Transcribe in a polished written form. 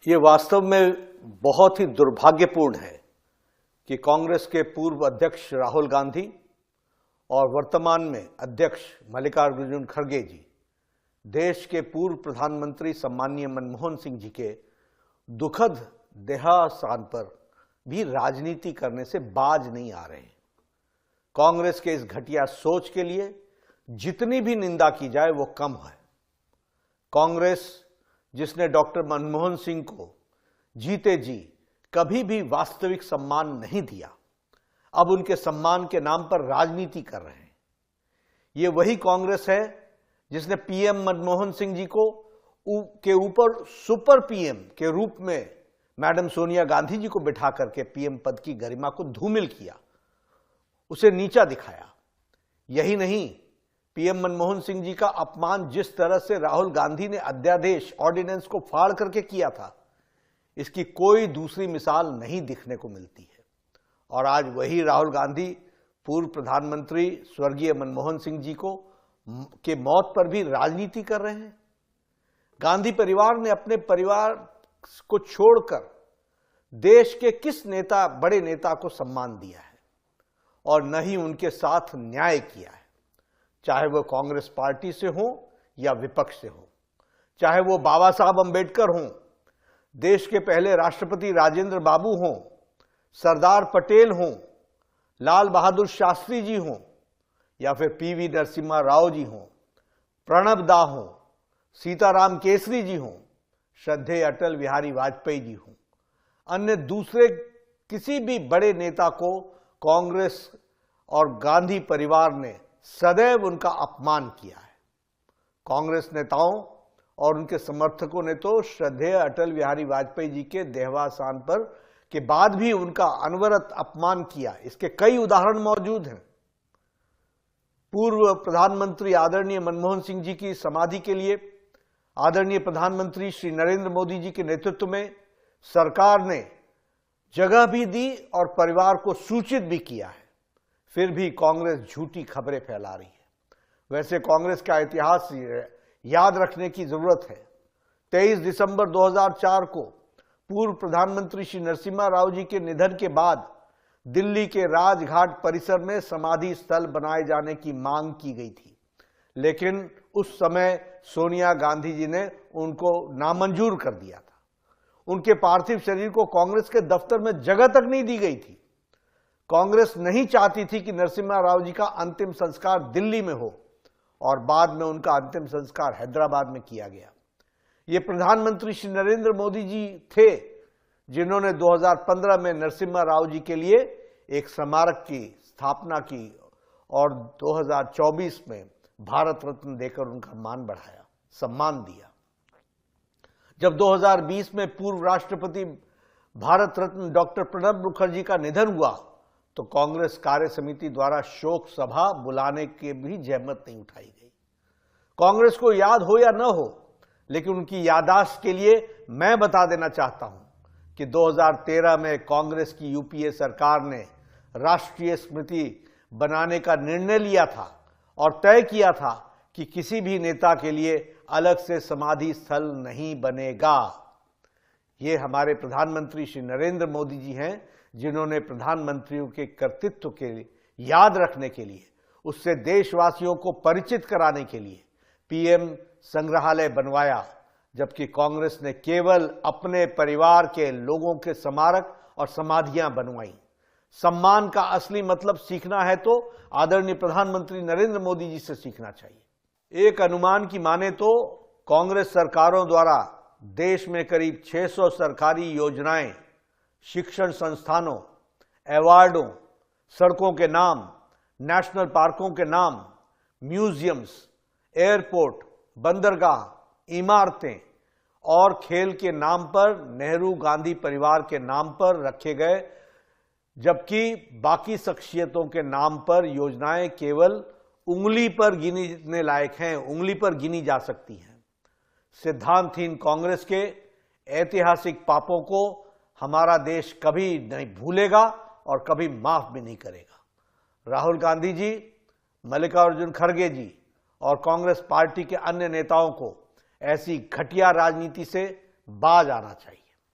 ये वास्तव में बहुत ही दुर्भाग्यपूर्ण है कि कांग्रेस के पूर्व अध्यक्ष राहुल गांधी और वर्तमान में अध्यक्ष मल्लिकार्जुन खड़गे जी देश के पूर्व प्रधानमंत्री सम्माननीय मनमोहन सिंह जी के दुखद देहावसान पर भी राजनीति करने से बाज नहीं आ रहे हैं। कांग्रेस के इस घटिया सोच के लिए जितनी भी निंदा की जाए वो कम है। कांग्रेस जिसने डॉक्टर मनमोहन सिंह को जीते जी कभी भी वास्तविक सम्मान नहीं दिया, अब उनके सम्मान के नाम पर राजनीति कर रहे हैं। ये वही कांग्रेस है जिसने पीएम मनमोहन सिंह जी को के ऊपर सुपर पीएम के रूप में मैडम सोनिया गांधी जी को बिठा करके पीएम पद की गरिमा को धूमिल किया, उसे नीचा दिखाया। यही नहीं, पीएम मनमोहन सिंह जी का अपमान जिस तरह से राहुल गांधी ने अध्यादेश ऑर्डिनेंस को फाड़ करके किया था, इसकी कोई दूसरी मिसाल नहीं दिखने को मिलती है। और आज वही राहुल गांधी पूर्व प्रधानमंत्री स्वर्गीय मनमोहन सिंह जी के मौत पर भी राजनीति कर रहे हैं। गांधी परिवार ने अपने परिवार को छोड़कर देश के किस बड़े नेता को सम्मान दिया है और न ही उनके साथ न्याय किया है, चाहे वह कांग्रेस पार्टी से हो या विपक्ष से हो, चाहे वो बाबा साहब अंबेडकर हों, देश के पहले राष्ट्रपति राजेंद्र बाबू हों, सरदार पटेल हों, लाल बहादुर शास्त्री जी हों या फिर पीवी नरसिम्हा राव जी हों, प्रणब दा हों, सीताराम केसरी जी हों, श्रद्धेय अटल बिहारी वाजपेयी जी हों, अन्य दूसरे किसी भी बड़े नेता को कांग्रेस और गांधी परिवार ने सदैव उनका अपमान किया है। कांग्रेस नेताओं और उनके समर्थकों ने तो श्रद्धेय अटल बिहारी वाजपेयी जी के देहावसान पर के बाद भी उनका अनवरत अपमान किया। इसके कई उदाहरण मौजूद हैं। पूर्व प्रधानमंत्री आदरणीय मनमोहन सिंह जी की समाधि के लिए आदरणीय प्रधानमंत्री श्री नरेंद्र मोदी जी के नेतृत्व में सरकार ने जगह भी दी और परिवार को सूचित भी किया है, फिर भी कांग्रेस झूठी खबरें फैला रही है। वैसे कांग्रेस का इतिहास याद रखने की जरूरत है। 23 दिसंबर 2004 को पूर्व प्रधानमंत्री श्री नरसिम्हा राव जी के निधन के बाद दिल्ली के राजघाट परिसर में समाधि स्थल बनाए जाने की मांग की गई थी, लेकिन उस समय सोनिया गांधी जी ने उनको नामंजूर कर दिया था। उनके पार्थिव शरीर को कांग्रेस के दफ्तर में जगह तक नहीं दी गई थी। कांग्रेस नहीं चाहती थी कि नरसिम्हा राव जी का अंतिम संस्कार दिल्ली में हो और बाद में उनका अंतिम संस्कार हैदराबाद में किया गया। ये प्रधानमंत्री श्री नरेंद्र मोदी जी थे जिन्होंने 2015 में नरसिम्हा राव जी के लिए एक स्मारक की स्थापना की और 2024 में भारत रत्न देकर उनका मान बढ़ाया, सम्मान दिया। जब 2020 में पूर्व राष्ट्रपति भारत रत्न डॉक्टर प्रणब मुखर्जी का निधन हुआ तो कांग्रेस कार्य समिति द्वारा शोक सभा बुलाने के भी जहमत नहीं उठाई गई। कांग्रेस को याद हो या न हो, लेकिन उनकी याददाश्त के लिए मैं बता देना चाहता हूं कि 2013 में कांग्रेस की यूपीए सरकार ने राष्ट्रीय स्मृति बनाने का निर्णय लिया था और तय किया था कि किसी भी नेता के लिए अलग से समाधि स्थल नहीं बनेगा। ये हमारे प्रधानमंत्री श्री नरेंद्र मोदी जी हैं जिन्होंने प्रधानमंत्रियों के कर्तृत्व के याद रखने के लिए, उससे देशवासियों को परिचित कराने के लिए पीएम संग्रहालय बनवाया, जबकि कांग्रेस ने केवल अपने परिवार के लोगों के स्मारक और समाधियां बनवाई। सम्मान का असली मतलब सीखना है तो आदरणीय प्रधानमंत्री नरेंद्र मोदी जी से सीखना चाहिए। एक अनुमान की माने तो कांग्रेस सरकारों द्वारा देश में करीब 600 सरकारी योजनाएं, शिक्षण संस्थानों, अवार्डों, सड़कों के नाम, नेशनल पार्कों के नाम, म्यूजियम्स, एयरपोर्ट, बंदरगाह, इमारतें और खेल के नाम पर, नेहरू गांधी परिवार के नाम पर रखे गए, जबकि बाकी शख्सियतों के नाम पर योजनाएं केवल उंगली पर गिनने लायक हैं, उंगली पर गिनी जा सकती हैं। सिद्धांतहीन कांग्रेस के ऐतिहासिक पापों को हमारा देश कभी नहीं भूलेगा और कभी माफ भी नहीं करेगा। राहुल गांधी जी, मल्लिकार्जुन खड़गे जी और कांग्रेस पार्टी के अन्य नेताओं को ऐसी घटिया राजनीति से बाज आना चाहिए।